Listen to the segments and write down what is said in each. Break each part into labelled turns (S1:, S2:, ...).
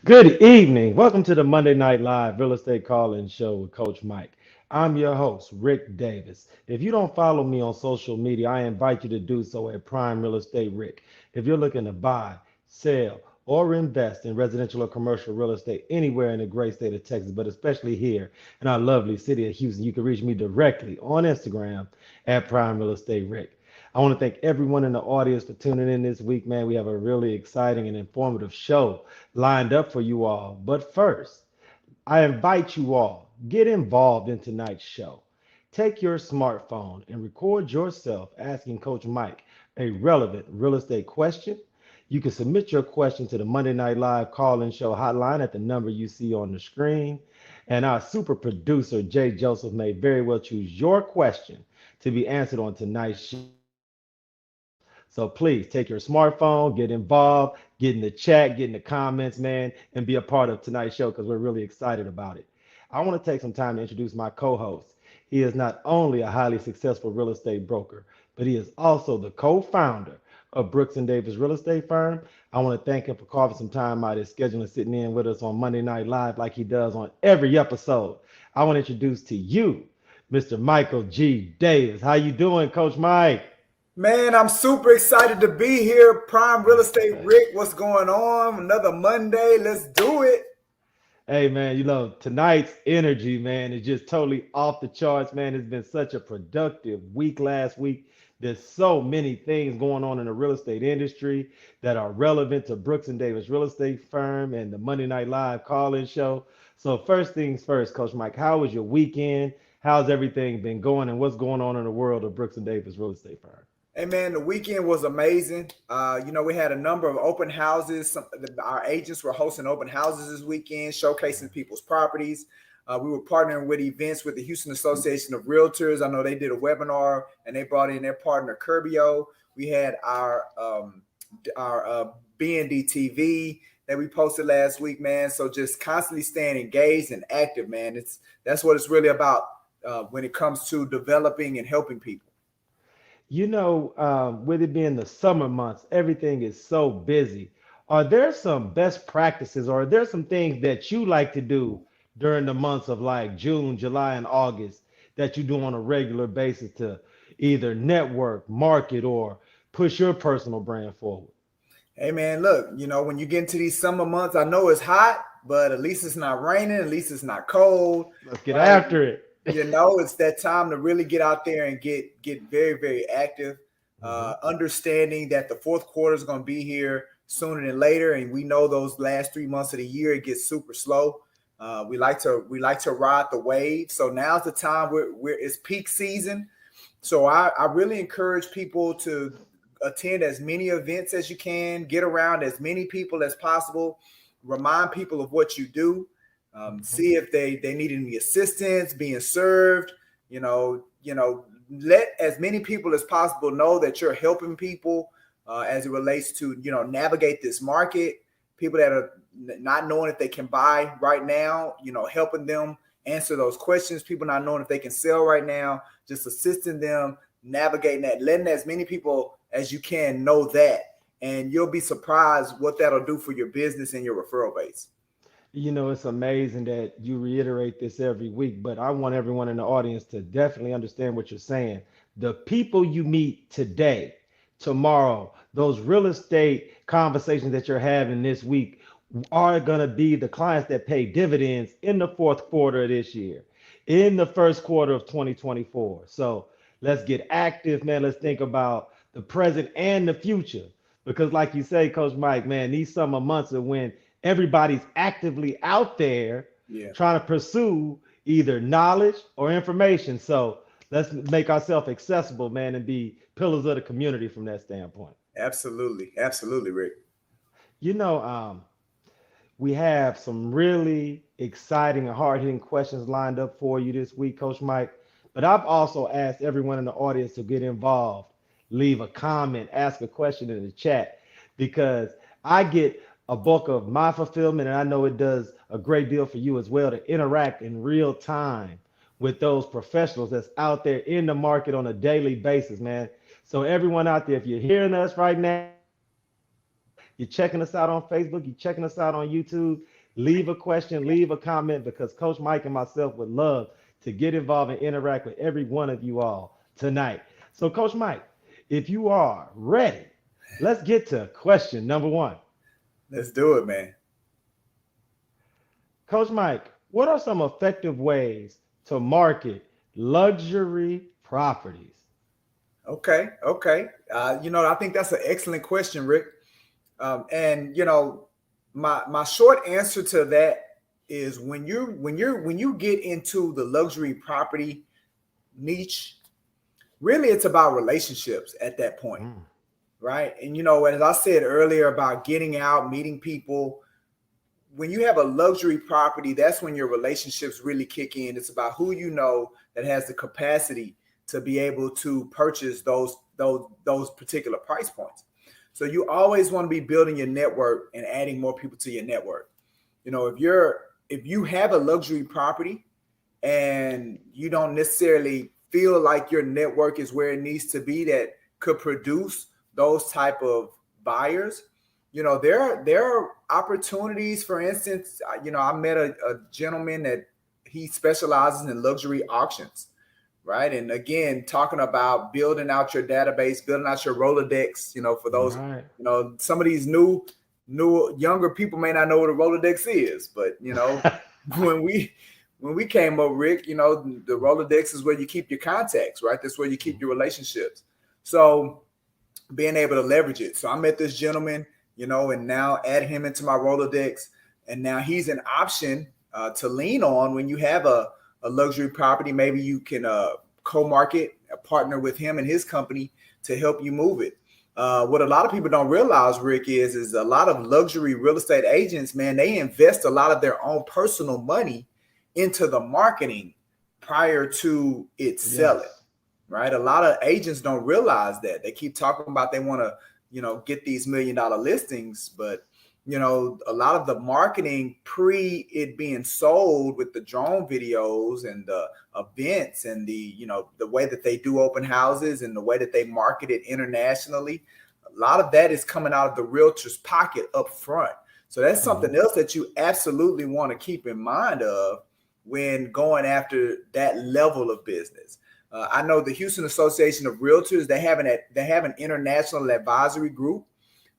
S1: Good evening. Welcome to the Monday Night Live Real Estate Call-In Show with Coach Mike. I'm your host, Rick Davis. If you don't follow me on social media, I invite you to do so at Prime Real Estate Rick. If you're looking to buy, sell, or invest in residential or commercial real estate anywhere in the great state of Texas, but especially here in our lovely city of Houston, you can reach me directly on Instagram at Prime Real Estate Rick. I want to thank everyone in the audience for tuning in this week, man. We have a really exciting and informative show lined up for you all. But first, I invite you all, get involved in tonight's show. Take your smartphone and record yourself asking Coach Mike a relevant real estate question. You can submit your question to the Monday Night Live call-in show hotline at the number you see on the screen. And our super producer, Jay Joseph, may very well choose your question to be answered on tonight's show. So please take your smartphone, get involved, get in the chat, get in the comments, man, and be a part of tonight's show because we're really excited about it. I want to take some time to introduce my co-host. He is not only a highly successful real estate broker, but he is also the co-founder of Brooks and Davis Real Estate Firm. I want to thank him for carving some time out of his schedule and sitting in with us on Monday Night Live like he does on every episode. I want to introduce to you Mr. Michael G. Davis. How you doing, Coach Mike?
S2: Man, I'm super excited to be here. Prime Real Estate Rick, what's going on? Another Monday. Let's do it.
S1: Hey man, tonight's energy, man, is just totally off the charts, man. It's been such a productive week last week. There's so many things going on in the real estate industry that are relevant to Brooks and Davis Real Estate Firm and the Monday Night Live call-in show. So first things first, Coach Mike, how was your weekend? How's everything been going and what's going on in the world of Brooks and Davis Real Estate Firm?
S2: Hey man, the weekend was amazing. We had a number of open houses. Our agents were hosting open houses this weekend, showcasing people's properties. We were partnering with events with the Houston Association of Realtors. I know they did a webinar and they brought in their partner Curbio. We had our BND TV that we posted last week, man. So just constantly staying engaged and active, man. That's what it's really about when it comes to developing and helping people.
S1: With it being the summer months, everything is so busy. Are there some best practices or are there some things that you like to do during the months of like June, July, and August that you do on a regular basis to either network, market, or push your personal brand forward?
S2: Hey man, look, when you get into these summer months, I know it's hot, but at least it's not raining, at least it's not cold,
S1: Let's get
S2: right?
S1: after it.
S2: It's that time to really get out there and get very, very active.
S1: Mhm.
S2: Understanding that the fourth quarter is going to be here sooner than later, and we know those last 3 months of the year it gets super slow. We like to ride the wave. So now's the time where it's peak season. So I really encourage people to attend as many events as you can, get around as many people as possible, remind people of what you do, see if they need any assistance being served. Let as many people as possible know that you're helping people as it relates to navigate this market. People that are not knowing if they can buy right now, helping them answer those questions. People not knowing if they can sell right now, just assisting them navigating that, letting as many people as you can know that, and you'll be surprised what that'll do for your business and your referral base.
S1: It's amazing that you reiterate this every week, but I want everyone in the audience to definitely understand what you're saying. The people you meet today, tomorrow, those real estate conversations that you're having this week are going to be the clients that pay dividends in the fourth quarter of this year, in the first quarter of 2024. So let's get active, man. Let's think about the present and the future. Because, like you say, Coach Mike, man, these summer months are when everybody's actively out there
S2: Yeah,
S1: trying to pursue either knowledge or information. So let's make ourselves accessible, man, and be pillars of the community from that standpoint.
S2: absolutely, Rick.
S1: You know, um, we have some really exciting and hard hitting questions lined up for you this week, Coach Mike. But I've also asked everyone in the audience to get involved, leave a comment, ask a question in the chat, because I get a bulk of my fulfillment, and I know it does a great deal for you as well to interact in real time with those professionals that's out there in the market on a daily basis, man. So everyone out there, if you're hearing us right now, you're checking us out on Facebook, you're checking us out on YouTube, leave a question, leave a comment, because Coach Mike and myself would love to get involved and interact with every one of you all tonight. So, Coach Mike, if you are ready, let's get to question number one.
S2: Let's do it, man.
S1: Coach Mike, what are some effective ways to market luxury properties?
S2: Okay. I think that's an excellent question, Rick. And my short answer to that is when you get into the luxury property niche, really it's about relationships at that point, right? And as I said earlier about getting out, meeting people, when you have a luxury property, that's when your relationships really kick in. It's about who you know that has the capacity to be able to purchase those particular price points. So you always want to be building your network and adding more people to your network. If you have a luxury property and you don't necessarily feel like your network is where it needs to be that could produce those type of buyers, there are opportunities. For instance, I met a gentleman that he specializes in luxury auctions, right? And again, talking about building out your database, building out your Rolodex, for those,
S1: Right.
S2: Some of these new younger people may not know what a Rolodex is, but when we came up, Rick, the Rolodex is where you keep your contacts, right? That's where you keep your relationships. So being able to leverage it. So I met this gentleman, and now add him into my Rolodex. And now he's an option to lean on when you have a luxury property. Maybe you can co-market, partner with him and his company to help you move it. What a lot of people don't realize, Rick, is a lot of luxury real estate agents, man, they invest a lot of their own personal money into the marketing prior to it selling, right? A lot of agents don't realize that. They keep talking about they want to, get these $1 million listings, but a lot of the marketing pre it being sold with the drone videos and the events and the way that they do open houses and the way that they market it internationally, a lot of that is coming out of the realtor's pocket up front. So that's something else that you absolutely want to keep in mind of when going after that level of business. I know the Houston Association of Realtors, they have an international advisory group.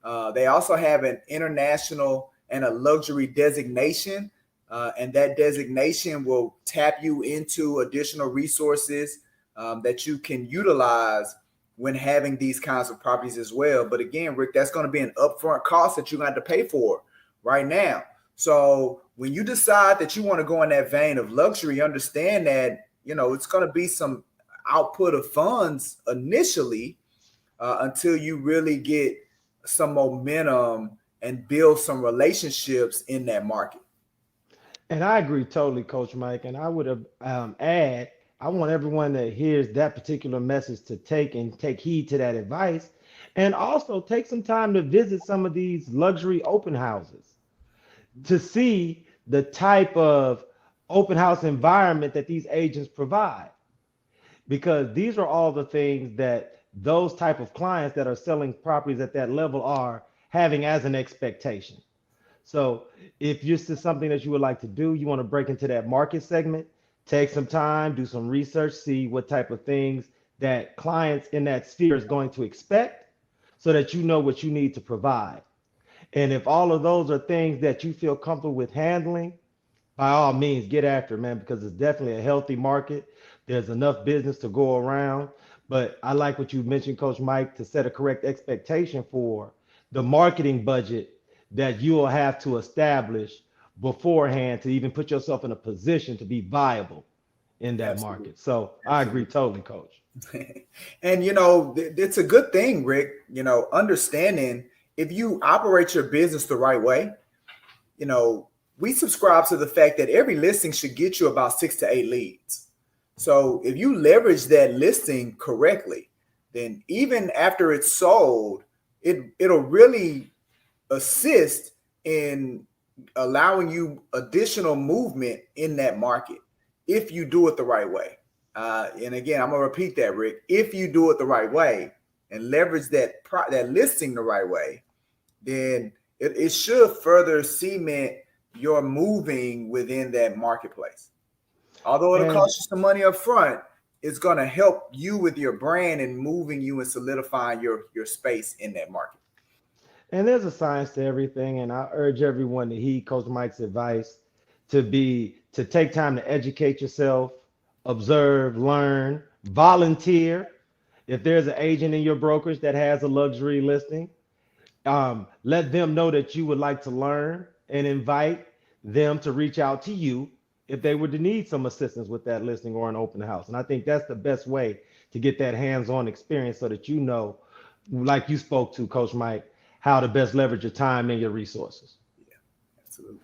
S2: They also have an international and a luxury designation, and that designation will tap you into additional resources that you can utilize when having these kinds of properties as well. But again, Rick, that's going to be an upfront cost that you're going to have to pay for right now. So when you decide that you want to go in that vein of luxury, understand that, it's going to be some output of funds initially until you really get some momentum and build some relationships in that market.
S1: And I agree totally, Coach Mike. And I would add, I want everyone that hears that particular message to take heed to that advice, and also take some time to visit some of these luxury open houses to see the type of open house environment that these agents provide. Because these are all the things that those type of clients that are selling properties at that level are having as an expectation. So if this is something that you would like to do, you want to break into that market segment, take some time, do some research, see what type of things that clients in that sphere is going to expect so that you know what you need to provide. And if all of those are things that you feel comfortable with handling, by all means, get after it, man, because it's definitely a healthy market. There's enough business to go around. But I like what you mentioned, Coach Mike, to set a correct expectation for the marketing budget that you will have to establish beforehand to even put yourself in a position to be viable in that market. So I agree totally, Coach.
S2: And, it's a good thing, Rick, understanding if you operate your business the right way, we subscribe to the fact that every listing should get you about 6 to 8 leads. So if you leverage that listing correctly, then even after it's sold, it'll really assist in allowing you additional movement in that market if you do it the right way. And again, I'm gonna repeat that, Rick. If you do it the right way and leverage that listing the right way, then it should further cement your moving within that marketplace. Although it'll
S1: And
S2: cost you some money up front, it's going to help you with your brand and moving you and solidifying your space in that market.
S1: And there's a science to everything, and I urge everyone to heed Coach Mike's advice to take time to educate yourself, observe, learn, volunteer. If there's an agent in your brokerage that has a luxury listing, let them know that you would like to learn and invite them to reach out to you if they were to need some assistance with that listing or an open house. And I think that's the best way to get that hands-on experience so that you know, like you spoke to, Coach Mike, how to best leverage your time and your resources.
S2: Yeah, absolutely.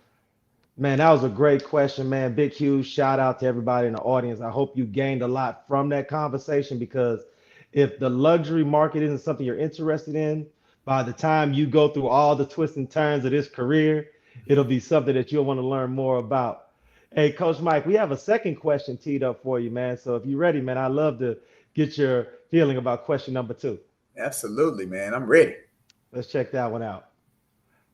S1: Man, that was a great question, man. Big, huge shout out to everybody in the audience. I hope you gained a lot from that conversation, because if the luxury market isn't something you're interested in, by the time you go through all the twists and turns of this career, it'll be something that you'll want to learn more about. Hey, Coach Mike, we have a second question teed up for you, man. So if you're ready, man, I'd love to get your feeling about question number 2.
S2: Absolutely, man. I'm ready.
S1: Let's check that one out.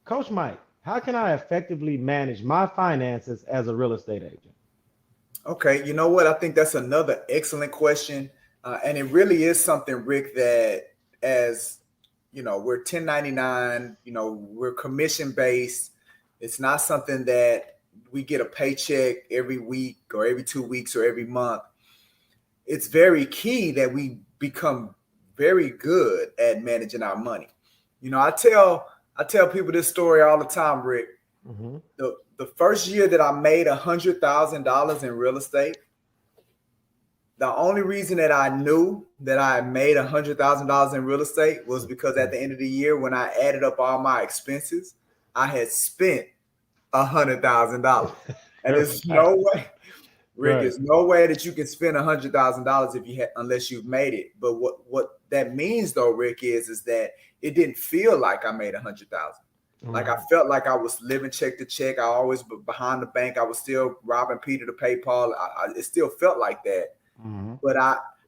S1: Coach Mike, how can I effectively manage my finances as a real estate agent?
S2: Okay, you know what? I think that's another excellent question. And it really is something, Rick, that as you know, we're 1099, you know, we're commission based. It's not something that we get a paycheck every week or every 2 weeks or every month. It's very key that we become very good at managing our money. You know, I tell people this story all the time, Rick.
S1: Mm-hmm.
S2: The first year that I made $100,000 in real estate, the only reason that I knew that I made $100,000 in real estate was because at the end of the year, when I added up all my expenses, I had spent $100,000. And there's no way, Rick, there's no way that you can spend $100,000 if you had, unless you've made it. But what that means, though, Rick, is that it didn't feel like I made $100,000. Like I felt like I was living check to check. I always behind the bank. I was still robbing Peter to pay Paul. It still felt like that. Mm-hmm. But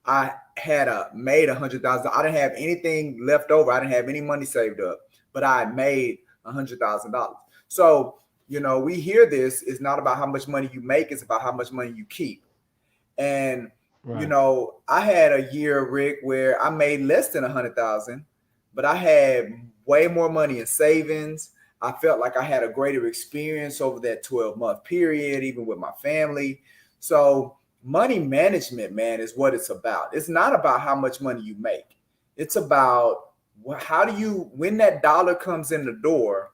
S2: I had made $100,000. I didn't have anything left over. I didn't have any money saved up, but I made $100,000. So, you know, we hear this. It's not about how much money you make. It's about how much money you keep. And, you know, I had a year, Rick, where I made less than $100,000, but I had way more money in savings. I felt like I had a greater experience over that 12-month period, even with my family. So money management, man, is what it's about. It's not about how much money you make. It's about how do you, when that dollar comes in the door,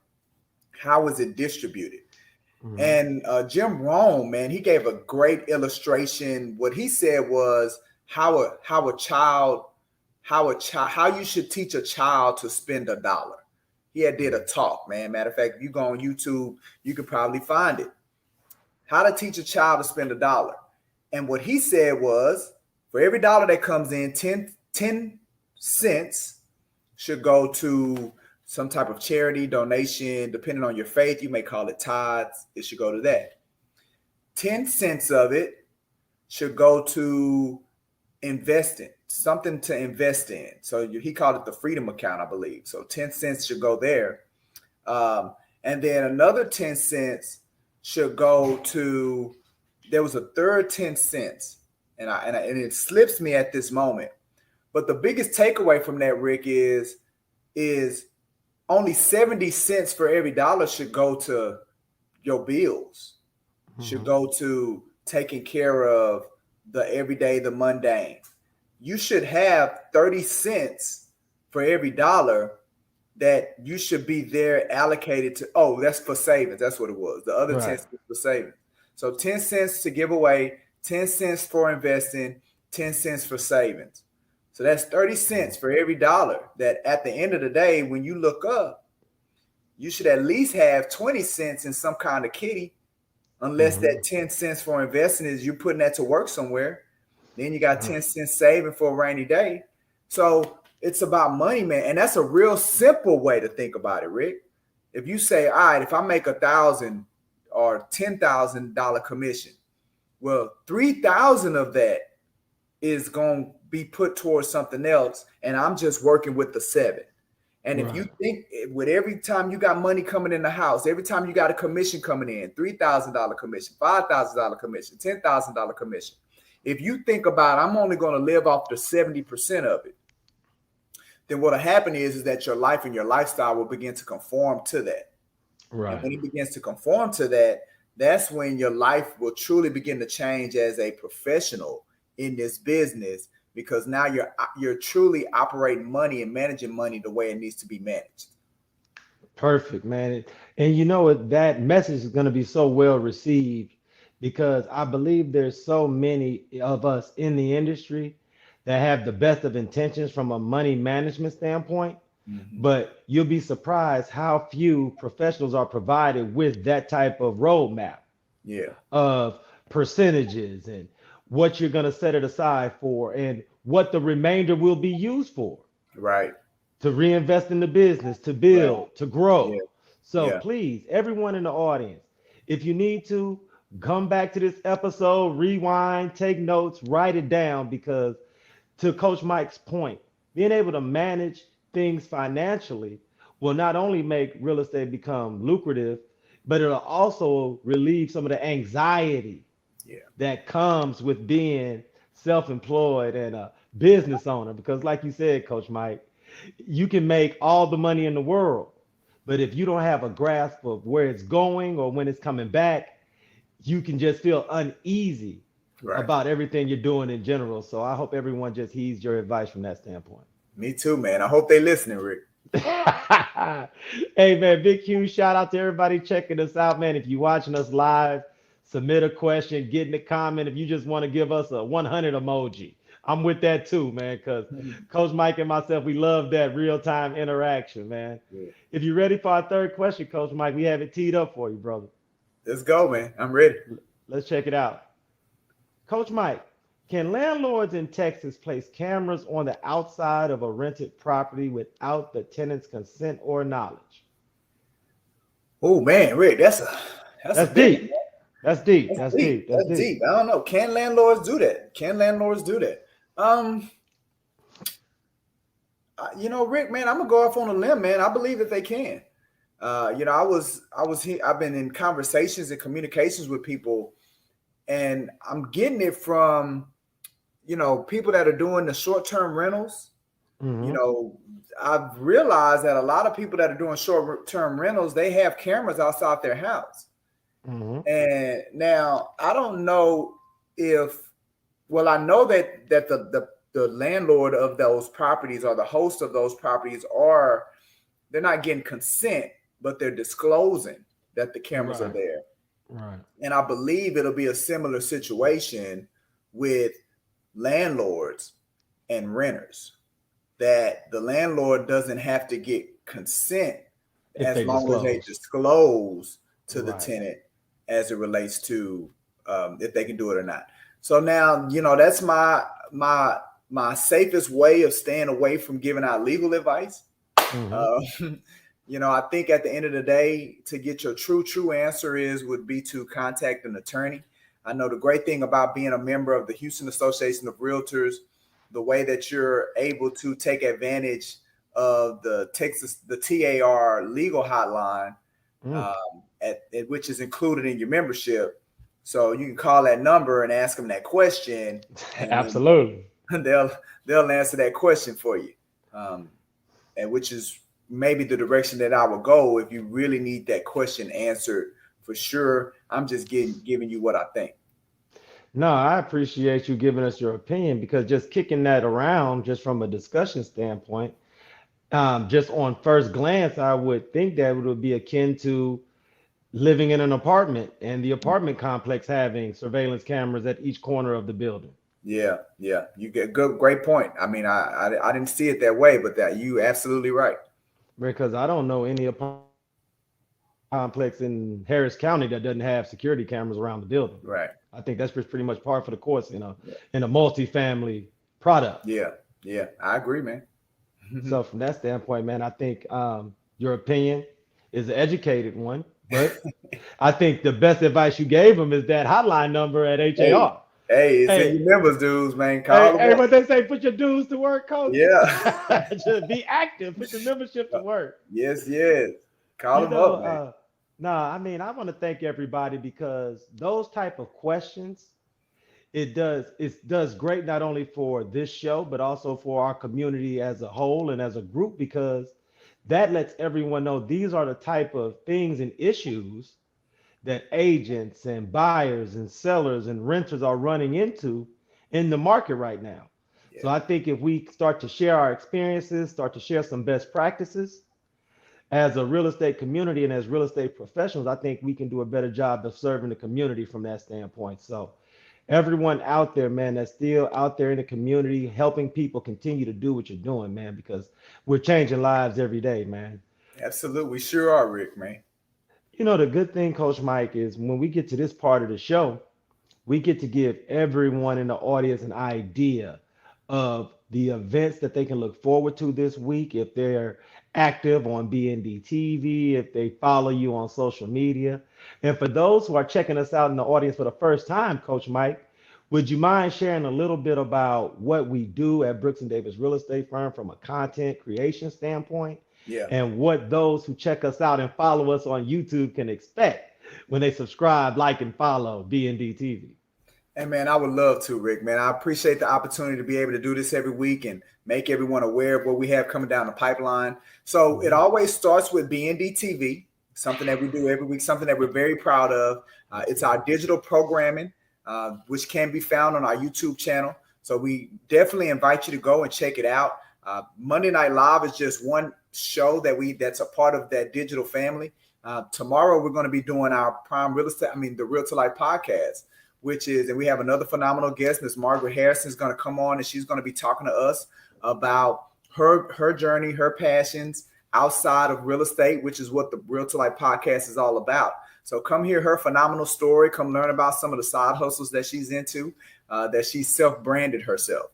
S2: how is it distributed? Mm-hmm. And Jim Rohn, man, he gave a great illustration. What he said was how you should teach a child to spend $1. He did a talk, man. Matter of fact, if you go on YouTube, you could probably find it. How to teach a child to spend $1. And what he said was, for every dollar that comes in, 10 cents should go to some type of charity, donation, depending on your faith. You may call it tithes. It should go to that. 10 cents of it should go to investing, something to invest in. So he called it the freedom account, I believe. So 10 cents should go there. And then another 10 cents should go to, there was a third 10 cents. And it slips me at this moment. But the biggest takeaway from that, Rick, is only 70 cents for every dollar should go to your bills, should go to taking care of the everyday, the mundane. You should have 30 cents for every dollar that you should be there allocated to. Oh, that's for savings. That's what it was. The other 10 cents for savings. So 10 cents to give away, 10 cents for investing, 10 cents for savings. So that's 30 cents for every dollar that at the end of the day, when you look up, you should at least have 20 cents in some kind of kitty, unless that 10 cents for investing is you putting that to work somewhere. Then you got 10 cents saving for a rainy day. So it's about money, man. And that's a real simple way to think about it, Rick. If you say, all right, if I make $1,000 or $10,000 commission, well, 3,000 of that is going to be put towards something else. And I'm just working with the 7. And if you
S1: Right.
S2: think with every time you got money coming in the house, every time you got a commission coming in, $3,000 commission, $5,000 commission, $10,000 commission. If you think about, I'm only going to live off the 70% of it, then what'll happen is that your life and your lifestyle will begin to conform to that. And
S1: Right.
S2: when it begins to conform to that, that's when your life will truly begin to change as a professional in this business, because now you're truly operating money and managing money the way it needs to be managed.
S1: Perfect, man. And you know what? That message is going to be so well received because I believe there's so many of us in the industry that have the best of intentions from a money management standpoint,
S2: Mhm.
S1: but you'll be surprised how few professionals are provided with that type of roadmap
S2: Yeah,
S1: of percentages and what you're going to set it aside for and what the remainder will be used for
S2: right,
S1: to reinvest in the business, to
S2: right.
S1: build, to grow.
S2: Yeah,
S1: So
S2: yeah,
S1: please, everyone in the audience, if you need to, come back to this episode, rewind, take notes, write it down, because to Coach Mike's point, being able to manage things financially will not only make real estate become lucrative, but it'll also relieve some of the anxiety
S2: yeah,
S1: that comes with being self-employed and a business owner. Because, like you said, Coach Mike, you can make all the money in the world, but if you don't have a grasp of where it's going or when it's coming back, you can just feel uneasy
S2: right.
S1: about everything you're doing in general. So I hope everyone just heeds your advice from that standpoint.
S2: Me too, man. I hope they listening, Rick.
S1: Hey man, big huge shout out to everybody checking us out, man. If you're watching us live, submit a question, get in the comment. If you just want to give us a 100 emoji, I'm with that too, man. Because Coach Mike and myself, we love that real time interaction, man.
S2: Yeah.
S1: If you're ready for our third question, Coach Mike, we have it teed up for you, brother.
S2: Let's go, man. I'm ready.
S1: Let's check it out. Coach Mike, can landlords in Texas place cameras on the outside of a rented property without the tenant's consent or knowledge?
S2: Oh man, Rick, that's a
S1: That's
S2: big one.
S1: deep. That's deep.
S2: That's
S1: That's
S2: deep.
S1: deep. That's
S2: That's
S1: deep.
S2: deep. I don't know. Can landlords do that? Can landlords do that? Um, Rick, man, I'm gonna go off on a limb, man. I believe that they can. I've been in conversations and communications with people, and I'm getting it from, people that are doing the short-term rentals. You
S1: Hmm.
S2: know, I've realized that a lot of people that are doing short-term rentals, they have cameras outside their house.
S1: Hmm.
S2: And now I don't know if, well, I know that the landlord of those properties or the host of those properties they're not getting consent, but they're disclosing that the cameras are
S1: Right.
S2: there.
S1: Right.
S2: And I believe it'll be a similar situation with landlords and renters, that the landlord doesn't have to get consent
S1: If
S2: as
S1: they
S2: long as they
S1: disclose.
S2: disclose to the
S1: Right.
S2: tenant as it relates to if they can do it or not. So now, that's my safest way of staying away from giving out legal advice.
S1: Hmm.
S2: Uh, I think at the end of the day, to get your true answer would be to contact an attorney. I know the great thing about being a member of the Houston Association of Realtors, the way that you're able to take advantage of the TAR legal hotline,
S1: Mm.
S2: which is included in your membership. So you can call that number and ask them that question, and
S1: Absolutely.
S2: then they'll answer that question for you. And which is maybe the direction that I would go if you really need that question answered for sure. I'm just giving you what I think.
S1: No, I appreciate you giving us your opinion because just kicking that around, just from a discussion standpoint, just on first glance, I would think that it would be akin to living in an apartment and the apartment complex having surveillance cameras at each corner of the building.
S2: Yeah, yeah, you get great point. I mean, I didn't see it that way, but that you absolutely right.
S1: Because I don't know any apartment complex in Harris County that doesn't have security cameras around the building.
S2: Right.
S1: I think that's pretty much par for the course in a multifamily product.
S2: Yeah, yeah, I agree, man.
S1: So from that standpoint, man, I think your opinion is an educated one, but I think the best advice you gave them is that hotline number at
S2: Hey,
S1: HAR.
S2: Hey, it's in
S1: Hey,
S2: your members dues, man.
S1: hey,
S2: Call them
S1: hey,
S2: up.
S1: what they say, put your dues to work, coach.
S2: Yeah.
S1: Just be active, put your membership to work.
S2: Yes, yes. Call
S1: You
S2: them
S1: know,
S2: up, man.
S1: nah, I mean, I want to thank everybody because those type of questions, it does great not only for this show, but also for our community as a whole and as a group, because that lets everyone know these are the type of things and issues that agents and buyers and sellers and renters are running into in the market right now. So
S2: Yeah.
S1: I think if we start to share our experiences, start to share some best practices as a real estate community and as real estate professionals, I think we can do a better job of serving the community from that standpoint. So everyone out there, man, that's still out there in the community, helping people continue to do what you're doing, man, because we're changing lives every day, man.
S2: Absolutely. We sure are, Rick, man.
S1: You know, the good thing, Coach Mike, is when we get to this part of the show, we get to give everyone in the audience an idea of the events that they can look forward to this week if they're active on BND TV, if they follow you on social media. And for those who are checking us out in the audience for the first time, Coach Mike, would you mind sharing a little bit about what we do at Brooks and Davis Real Estate Firm from a content creation standpoint
S2: Yeah.
S1: and what those who check us out and follow us on YouTube can expect when they subscribe, like, and follow BND TV?
S2: Hey, man, I would love to, Rick, man. I appreciate the opportunity to be able to do this every week and make everyone aware of what we have coming down the pipeline. So it
S1: Mhm.
S2: always starts with BND TV, something that we do every week, something that we're very proud of. It's our digital programming, which can be found on our YouTube channel. So we definitely invite you to go and check it out. Monday Night Live is just one show that's a part of that digital family. Tomorrow we're going to be doing our prime real estate, the Real to Life podcast, and we have another phenomenal guest, Miss Margaret Harrison, is going to come on, and she's going to be talking to us about her journey, her passions outside of real estate, which is what the Real to Life podcast is all about. So come hear her phenomenal story. Come learn about some of the side hustles that she's into, that she's self-branded herself.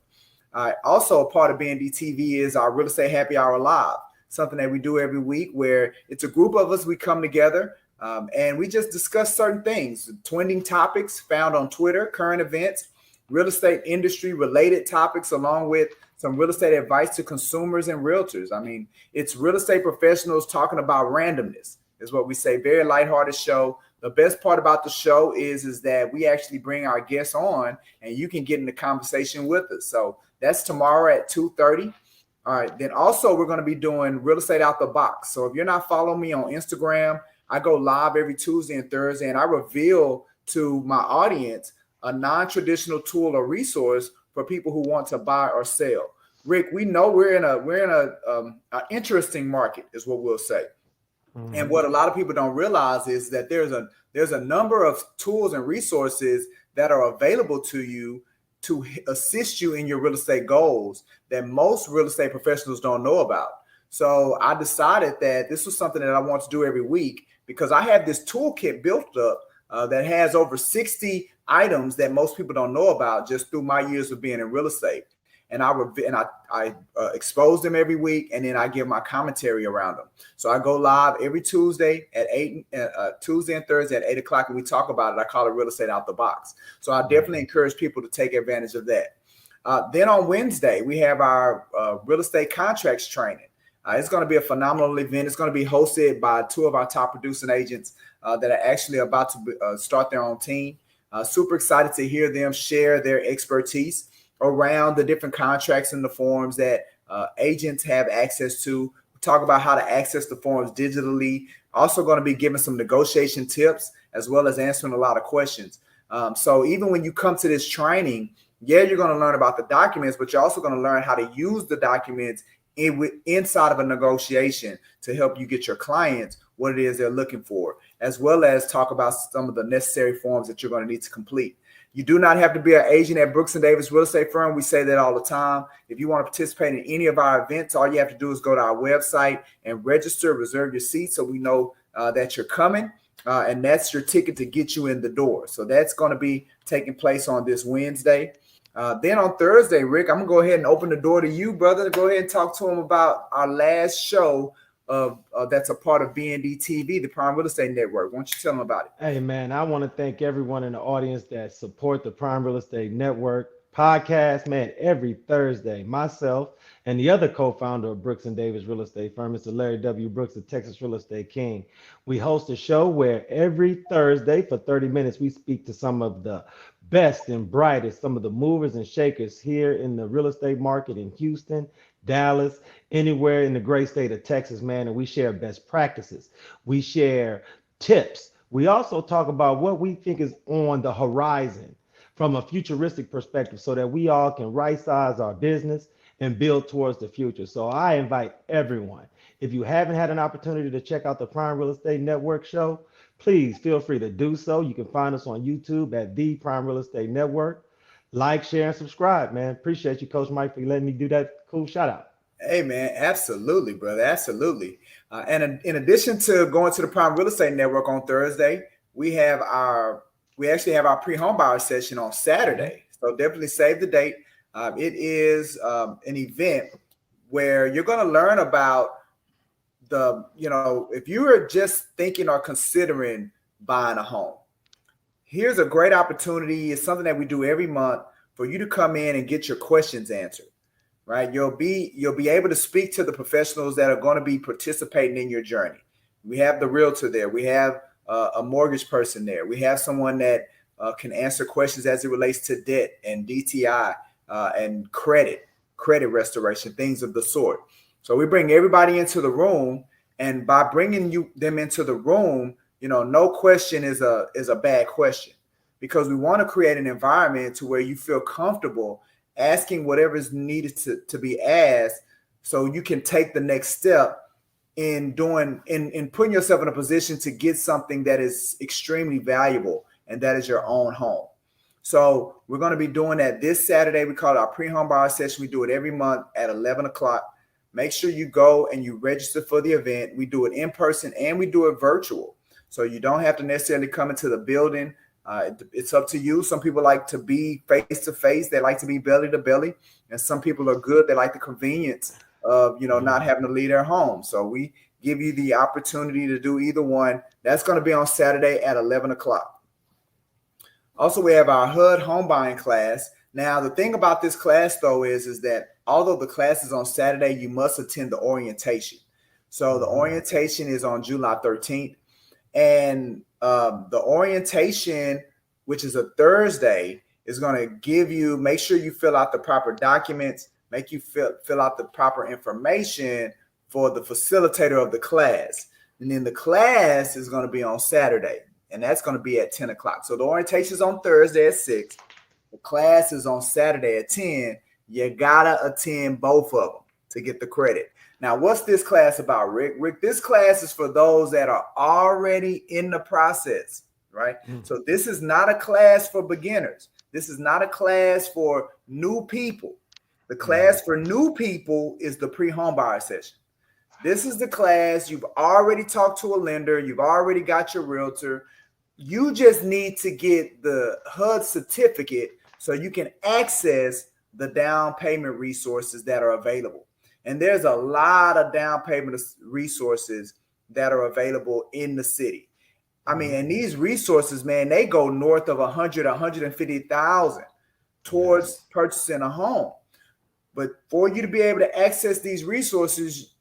S2: Also, a part of BND TV is our Real Estate Happy Hour Live, something that we do every week where it's a group of us. We come together and we just discuss certain things, trending topics found on Twitter, current events, real estate industry related topics, along with some real estate advice to consumers and realtors. I mean, it's real estate professionals talking about randomness, is what we say. Very lighthearted show. The best part about the show is that we actually bring our guests on and you can get in the conversation with us. So that's tomorrow at 2:30. All right. Then also we're going to be doing Real Estate Out the Box. So if you're not following me on Instagram, I go live every Tuesday and Thursday, and I reveal to my audience a non-traditional tool or resource for people who want to buy or sell. Rick, we know we're in a interesting market, is what we'll say. And
S1: Mhm.
S2: what a lot of people don't realize is that there's a number of tools and resources that are available to you to assist you in your real estate goals that most real estate professionals don't know about. So I decided that this was something that I want to do every week because I have this toolkit built up that has over 60 items that most people don't know about just through my years of being in real estate. And I expose them every week, and then I give my commentary around them. So I go live every Tuesday at 8, Tuesday and Thursday at 8 o'clock, and we talk about it. I call it Real Estate Out the Box. So I definitely encourage people to take advantage of that. Then on Wednesday, we have our real estate contracts training. It's going to be a phenomenal event. It's going to be hosted by two of our top producing agents that are actually about to start their own team. Super excited to hear them share their expertise around the different contracts and the forms that agents have access to. We talk about how to access the forms digitally. Also going to be giving some negotiation tips as well as answering a lot of questions. So even when you come to this training, yeah, you're going to learn about the documents, but you're also going to learn how to use the documents inside of a negotiation to help you get your clients what it is they're looking for, as well as talk about some of the necessary forms that you're going to need to complete. You do not have to be an agent at Brooks and Davis Real Estate Firm. We say that all the time. If you want to participate in any of our events, all you have to do is go to our website and register, reserve your seat so we know that you're coming. And that's your ticket to get you in the door. So that's going to be taking place on this Wednesday. Then on Thursday, Rick, I'm going to go ahead and open the door to you, brother. Go ahead and talk to him about our last show of that's a part of BND TV, the Prime Real Estate Network. Why don't you tell them about it?
S1: Hey man, I want to thank everyone in the audience that support the Prime Real Estate Network podcast. Man, every Thursday, myself and the other co-founder of Brooks and Davis Real Estate Firm, Mr. Larry W. Brooks, the Texas Real Estate King. We host a show where every Thursday for 30 minutes we speak to some of the best and brightest, some of the movers and shakers here in the real estate market in Houston, Dallas, anywhere in the great state of Texas, man. And we share best practices. We share tips. We also talk about what we think is on the horizon from a futuristic perspective so that we all can right size our business and build towards the future. So I invite everyone, if you haven't had an opportunity to check out the Prime Real Estate Network show, please feel free to do so. You can find us on YouTube at the Prime Real Estate Network. Like, share, and subscribe, man. Appreciate you, Coach Mike, for letting me do that cool shout out.
S2: Hey, man, absolutely, brother. Absolutely. And in addition to going to the Prime Real Estate Network on Thursday, we actually have our pre-home buyer session on Saturday. So definitely save the date. It is an event where you're going to learn about if you are just thinking or considering buying a home, here's a great opportunity. It's something that we do every month for you to come in and get your questions answered. Right, you'll be able to speak to the professionals that are going to be participating in your journey. We have the realtor there. We have a mortgage person there. We have someone that can answer questions as it relates to debt and DTI and credit restoration, things of the sort. So we bring everybody into the room, and by bringing them into the room, no question is a bad question, because we want to create an environment to where you feel comfortable asking whatever is needed to be asked, so you can take the next step in putting yourself in a position to get something that is extremely valuable, and that is your own home. So we're going to be doing that this Saturday. We call it our pre-home buyer session. We do it every month at 11 o'clock. Make sure you go and you register for the event. We do it in person and we do it virtual. So you don't have to necessarily come into the building. It's up to you. Some people like to be face to face. They like to be belly to belly. And some people are good. They like the convenience of, not having to leave their home. So we give you the opportunity to do either one. That's going to be on Saturday at 11 o'clock. Also, we have our HUD home buying class. Now, the thing about this class, though, is that although the class is on Saturday, you must attend the orientation. So the orientation is on July 13th. And the orientation, which is a Thursday, is going to make sure you fill out the proper documents, make you fill out the proper information for the facilitator of the class. And then the class is going to be on Saturday, and that's going to be at 10 o'clock. So the orientation is on Thursday at 6. The class is on Saturday at 10. You got to attend both of them to get the credit. Now, what's this class about, Rick? Rick, this class is for those that are already in the process, right? So this is not a class for beginners. This is not a class for new people. The class for new people is the pre-home buyer session. This is the class you've already talked to a lender. You've already got your realtor. You just need to get the HUD certificate so you can access the down payment resources that are available. And there's a lot of down payment resources that are available in the city. I mean, and these resources, man, they go north of 100, 150,000 towards purchasing a home. But for you to be able to access these resources,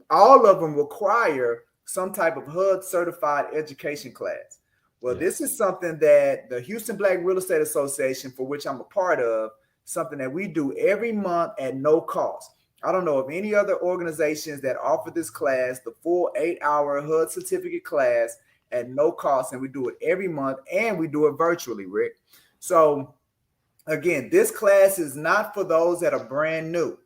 S2: all of them require some type of HUD certified education class. Well, this is something that the Houston Black Real Estate Association, for which I'm a part of, something that we do every month at no cost. I don't know of any other organizations that offer this class, the full 8-hour HUD certificate class at no cost. And we do it every month, and we do it virtually, Rick. So again, this class is not for those that are brand new,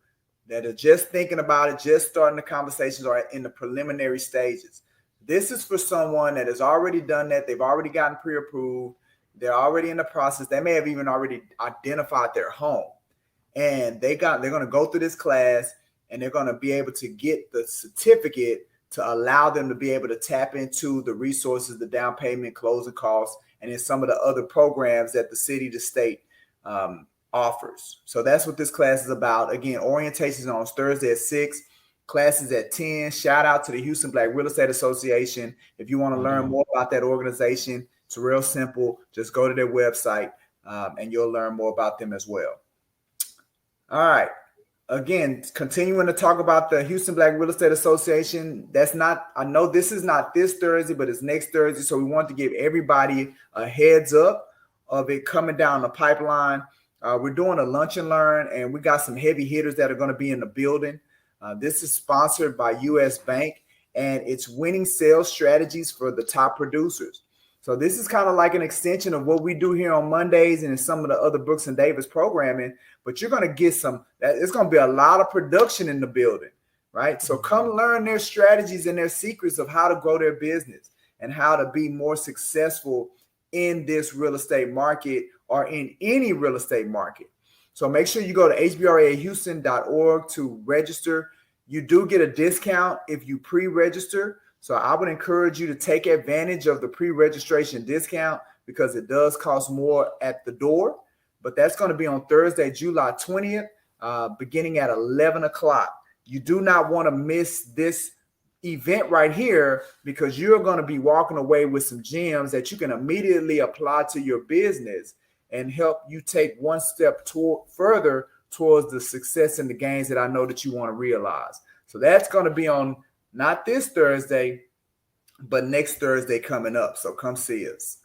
S2: that are just thinking about it, just starting the conversations, or in the preliminary stages. This is for someone that has already done that. They've already gotten pre-approved. They're already in the process. They may have even already identified their home. And they're going to go through this class, and they're going to be able to get the certificate to allow them to be able to tap into the resources, the down payment, closing costs, and then some of the other programs that the city, the state offers. So that's what this class is about. Again, orientation is on Thursday at 6. Classes at 10. Shout out to the Houston Black Real Estate Association. If you want to learn more about that organization, it's real simple. Just go to their website and you'll learn more about them as well. All right. Again, continuing to talk about the Houston Black Real Estate Association. I know this is not this Thursday, but it's next Thursday. So we want to give everybody a heads up of it coming down the pipeline. We're doing a lunch and learn, and we got some heavy hitters that are going to be in the building. This is sponsored by US Bank, and it's winning sales strategies for the top producers. So this is kind of like an extension of what we do here on Mondays and in some of the other Brooks and Davis programming, but you're going to get it's going to be a lot of production in the building, right? So come learn their strategies and their secrets of how to grow their business and how to be more successful in this real estate market or in any real estate market. So make sure you go to hbrahouston.org to register. You do get a discount if you pre-register. So I would encourage you to take advantage of the pre-registration discount because it does cost more at the door. But that's going to be on Thursday, July 20th, beginning at 11 o'clock. You do not want to miss this event right here because you're going to be walking away with some gems that you can immediately apply to your business and help you take one step further towards the success and the gains that I know that you want to realize. So that's going to be on not this Thursday, but next Thursday coming up. So come see us.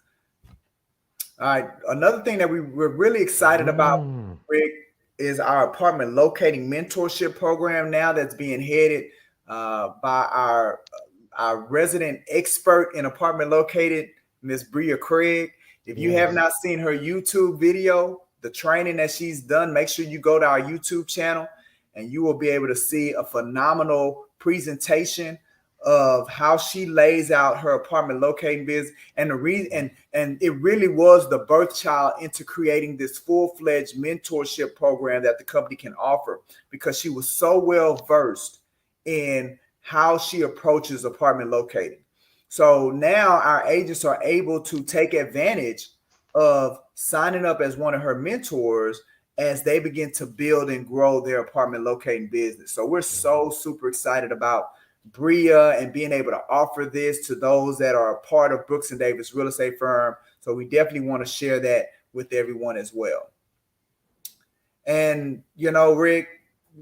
S2: All right. Another thing that we're really excited about, Rick, is our apartment locating mentorship program now that's being headed by our resident expert in apartment located, Miss Bria Craig. If you have not seen her YouTube video, the training that she's done, make sure you go to our YouTube channel and you will be able to see a phenomenal presentation of how she lays out her apartment locating business and the reason and it really was the birth child into creating this full-fledged mentorship program that the company can offer because she was so well versed in how she approaches apartment locating. So now our agents are able to take advantage of signing up as one of her mentors as they begin to build and grow their apartment locating business. So we're so super excited about Bria and being able to offer this to those that are a part of Brooks and Davis Real Estate Firm. So we definitely want to share that with everyone as well. And, Rick,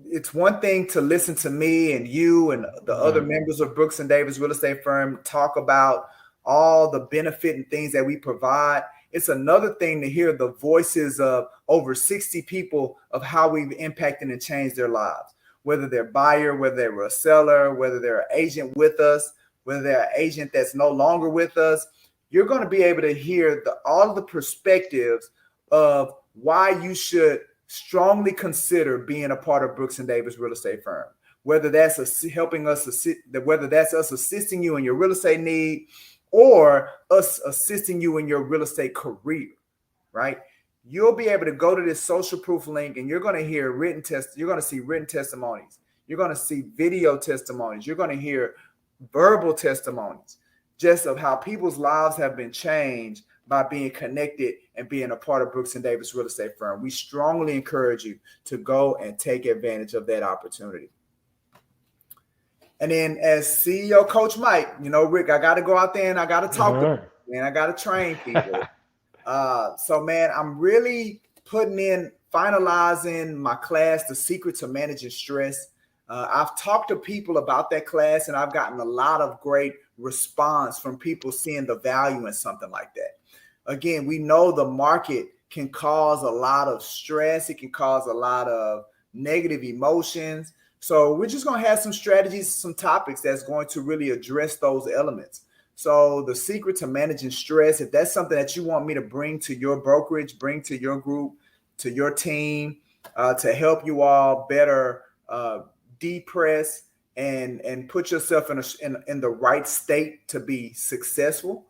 S2: it's one thing to listen to me and you and the other members of Brooks and Davis Real Estate Firm talk about all the benefit and things that we provide. It's another thing to hear the voices of over 60 people of how we've impacted and changed their lives, whether they're a buyer, whether they're a seller, whether they're an agent with us, whether they're an agent that's no longer with us. You're going to be able to hear all of the perspectives of why you should strongly consider being a part of Brooks and Davis Real Estate Firm, whether that's whether that's us assisting you in your real estate need or us assisting you in your real estate career, right? You'll be able to go to this social proof link and you're going to hear you're going to see written testimonies. You're going to see video testimonies. You're going to hear verbal testimonies just of how people's lives have been changed by being connected and being a part of Brooks and Davis Real Estate Firm. We strongly encourage you to go and take advantage of that opportunity. And then as CEO Coach Mike, Rick, I got to go out there and I got to talk to people, man. I got to train people. So, man, I'm really finalizing my class, The Secret to Managing Stress. I've talked to people about that class and I've gotten a lot of great response from people seeing the value in something like that. Again, we know the market can cause a lot of stress. It can cause a lot of negative emotions. So we're just going to have some strategies, some topics that's going to really address those elements. So the secret to managing stress, if that's something that you want me to bring to your brokerage, bring to your group, to your team, to help you all better depress and put yourself in the right state to be successful,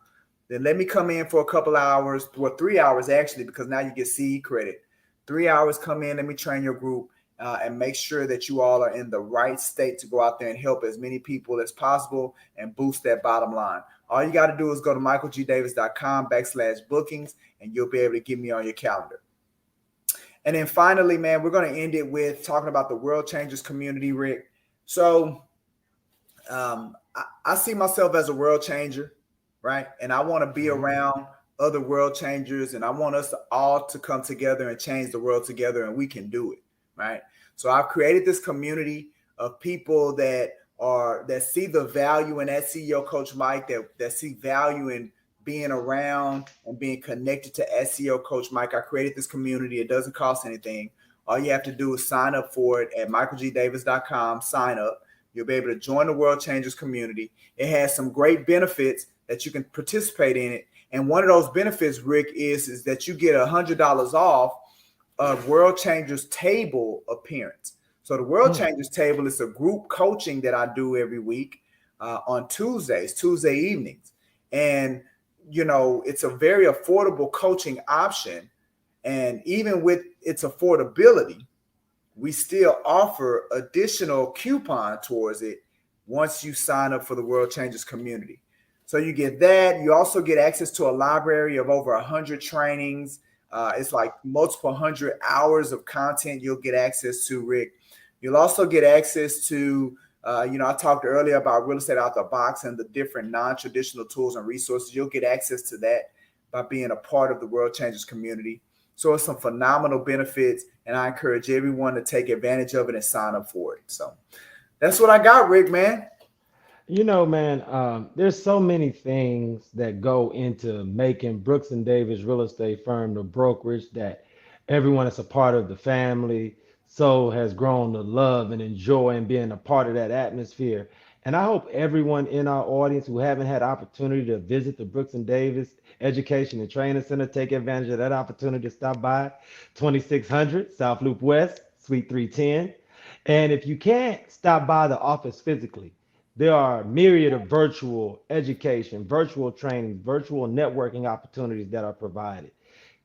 S2: then let me come in for a couple hours, or 3 hours actually, because now you get CE credit. 3 hours, come in, let me train your group and make sure that you all are in the right state to go out there and help as many people as possible and boost that bottom line. All you got to do is go to michaelgdavis.com/bookings and you'll be able to get me on your calendar. And then finally, man, we're going to end it with talking about the World Changers community, Rick. So I see myself as a world changer, right? And I want to be
S1: Mhm.
S2: around other world changers, and I want us all to come together and change the world together, and we can do it, right? So I've created this community of people that see the value in that CEO Coach Mike, that see value in being around and being connected to SEO Coach Mike. I created this community. It doesn't cost anything. All you have to do is sign up for it at michaelgdavis.com. Sign up. You'll be able to join the World Changers community. It has some great benefits that you can participate in it. And one of those benefits, Rick, is that you get $100 off a World Changers table appearance. So the World
S1: Mm.
S2: Changers table is a group coaching that I do every week on Tuesday evenings. And, it's a very affordable coaching option. And even with its affordability, we still offer additional coupon towards it once you sign up for the World Changers community. So you get that. You also get access to a library of over 100 trainings. It's like multiple 100 hours of content you'll get access to, Rick. You'll also get access to, I talked earlier about real estate out the box and the different non-traditional tools and resources. You'll get access to that by being a part of the World Changers community. So it's some phenomenal benefits, and I encourage everyone to take advantage of it and sign up for it. So that's what I got, Rick, man.
S1: Man, there's so many things that go into making Brooks and Davis Real Estate Firm the brokerage that everyone is a part of the family, so has grown to love and enjoy and being a part of that atmosphere. And I hope everyone in our audience who haven't had opportunity to visit the Brooks and Davis Education and Training Center take advantage of that opportunity to stop by 2600 South Loop West, Suite 310. And if you can't stop by the office physically, there are a myriad of virtual education, virtual training, virtual networking opportunities that are provided.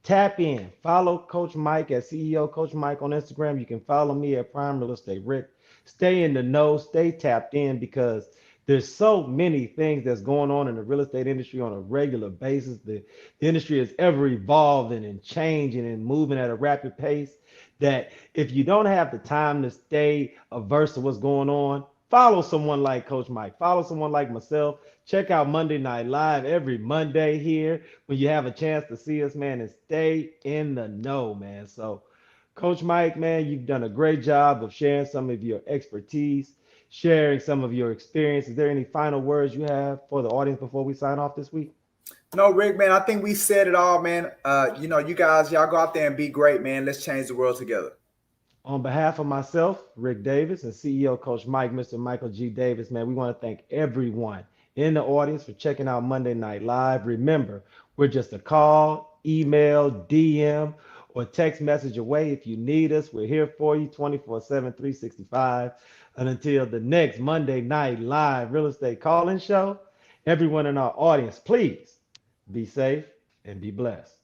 S1: Tap in. Follow Coach Mike at CEO Coach Mike on Instagram. You can follow me at Prime Real Estate Rick. Stay in the know, stay tapped in because there's so many things that's going on in the real estate industry on a regular basis. The industry is ever evolving and changing and moving at a rapid pace that if you don't have the time to stay averse to what's going on, follow someone like Coach Mike, follow someone like myself. Check out Monday Night Live every Monday here when you have a chance to see us, man, and stay in the know, man. So, Coach Mike, man, you've done a great job of sharing some of your expertise, sharing some of your experience. Is there any final words you have for the audience before we sign off this week?
S2: No, Rick, man, I think we said it all, man. You guys, y'all go out there and be great, man. Let's change the world together.
S1: On behalf of myself, Rick Davis, and CEO Coach Mike, Mr. Michael G. Davis, man, we want to thank everyone in the audience for checking out Monday Night Live. Remember, we're just a call, email, DM, or text message away. If you need us, we're here for you 24/7, 365. And until the next Monday Night Live real estate call-in show, everyone in our audience, please be safe and be blessed.